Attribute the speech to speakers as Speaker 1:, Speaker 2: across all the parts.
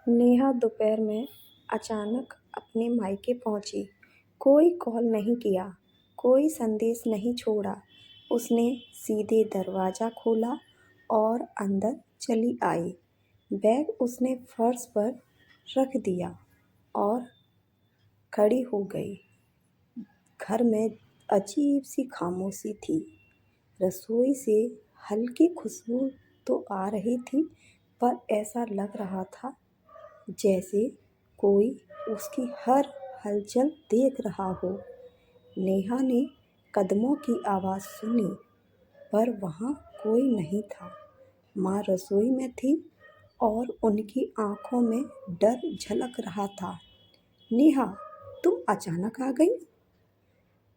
Speaker 1: नेहा दोपहर में अचानक अपने मायके पहुंची। कोई कॉल नहीं किया, कोई संदेश नहीं छोड़ा। उसने सीधे दरवाज़ा खोला और अंदर चली आई। बैग उसने फर्श पर रख दिया और खड़ी हो गई। घर में अजीब सी खामोशी थी। रसोई से हल्की खुशबू तो आ रही थी, पर ऐसा लग रहा था जैसे कोई उसकी हर हलचल देख रहा हो। नेहा ने कदमों की आवाज़ सुनी, पर वहाँ कोई नहीं था। माँ रसोई में थी और उनकी आंखों में डर झलक रहा था। नेहा, तुम अचानक आ गई?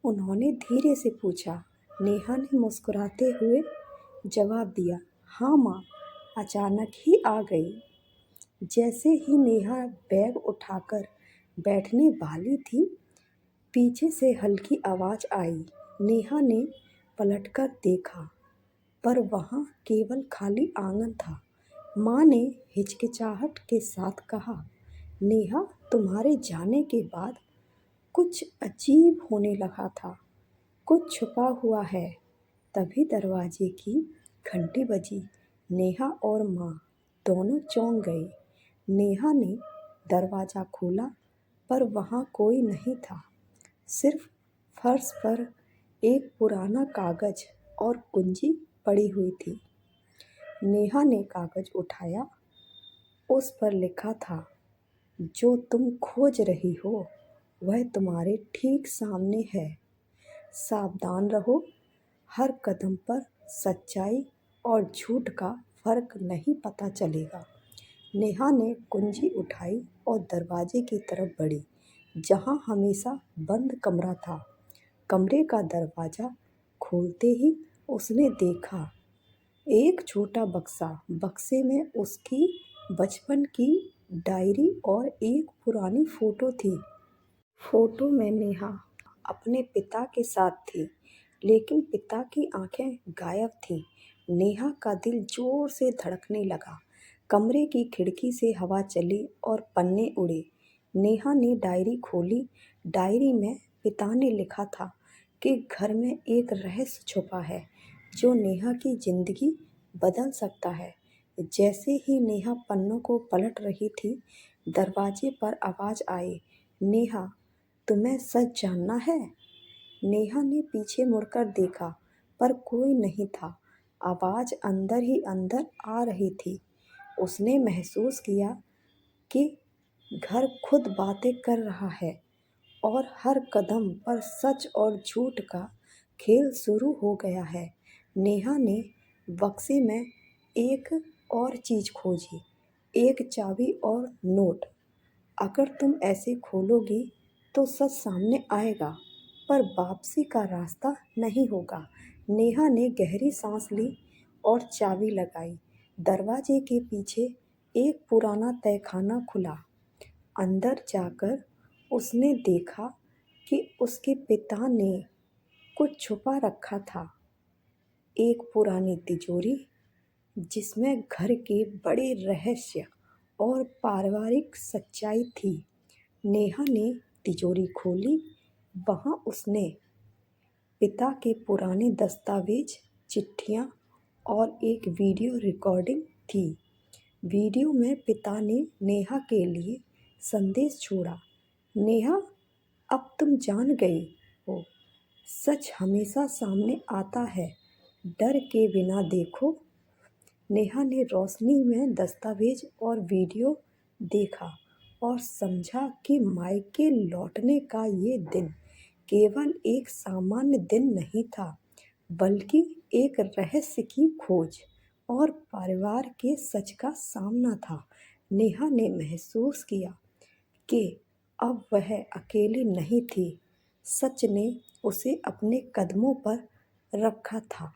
Speaker 1: उन्होंने धीरे से पूछा। नेहा ने मुस्कुराते हुए जवाब दिया, हाँ माँ, अचानक ही आ गई। जैसे ही नेहा बैग उठाकर बैठने वाली थी, पीछे से हल्की आवाज़ आई। नेहा ने पलटकर देखा, पर वहाँ केवल खाली आंगन था। माँ ने हिचकिचाहट के साथ कहा, नेहा, तुम्हारे जाने के बाद कुछ अजीब होने लगा था। कुछ छुपा हुआ है। तभी दरवाजे की घंटी बजी। नेहा और माँ दोनों चौंक गए। नेहा ने दरवाज़ा खोला, पर वहाँ कोई नहीं था। सिर्फ फर्श पर एक पुराना कागज़ और कुंजी पड़ी हुई थी। नेहा ने कागज़ उठाया। उस पर लिखा था, जो तुम खोज रही हो वह तुम्हारे ठीक सामने है। सावधान रहो, हर कदम पर सच्चाई और झूठ का फर्क नहीं पता चलेगा। नेहा ने कुंजी उठाई और दरवाजे की तरफ बढ़ी, जहां हमेशा बंद कमरा था। कमरे का दरवाज़ा खोलते ही उसने देखा एक छोटा बक्सा। बक्से में उसकी बचपन की डायरी और एक पुरानी फ़ोटो थी। फ़ोटो में नेहा अपने पिता के साथ थी, लेकिन पिता की आंखें गायब थीं। नेहा का दिल जोर से धड़कने लगा। कमरे की खिड़की से हवा चली और पन्ने उड़े। नेहा ने डायरी खोली। डायरी में पिता ने लिखा था कि घर में एक रहस्य छुपा है जो नेहा की जिंदगी बदल सकता है। जैसे ही नेहा पन्नों को पलट रही थी, दरवाजे पर आवाज़ आई, नेहा, तुम्हें सच जानना है? नेहा ने पीछे मुड़कर देखा, पर कोई नहीं था। आवाज़ अंदर ही अंदर आ रही थी। उसने महसूस किया कि घर खुद बातें कर रहा है और हर कदम पर सच और झूठ का खेल शुरू हो गया है। नेहा ने बक्से में एक और चीज़ खोजी, एक चाबी और नोट। अगर तुम ऐसे खोलोगी तो सच सामने आएगा, पर वापसी का रास्ता नहीं होगा। नेहा ने गहरी सांस ली और चाबी लगाई। दरवाजे के पीछे एक पुराना तहखाना खुला। अंदर जाकर उसने देखा कि उसके पिता ने कुछ छुपा रखा था। एक पुरानी तिजोरी जिसमें घर के बड़े रहस्य और पारिवारिक सच्चाई थी। नेहा ने तिजोरी खोली। वहाँ उसने पिता के पुराने दस्तावेज, चिट्ठियाँ और एक वीडियो रिकॉर्डिंग थी। वीडियो में पिता ने नेहा के लिए संदेश छोड़ा, नेहा, अब तुम जान गई हो, सच हमेशा सामने आता है, डर के बिना देखो। नेहा ने रोशनी में दस्तावेज और वीडियो देखा और समझा कि मायके लौटने का ये दिन केवल एक सामान्य दिन नहीं था, बल्कि एक रहस्य की खोज और परिवार के सच का सामना था। नेहा ने महसूस किया कि अब वह अकेली नहीं थी। सच ने उसे अपने कदमों पर रखा था।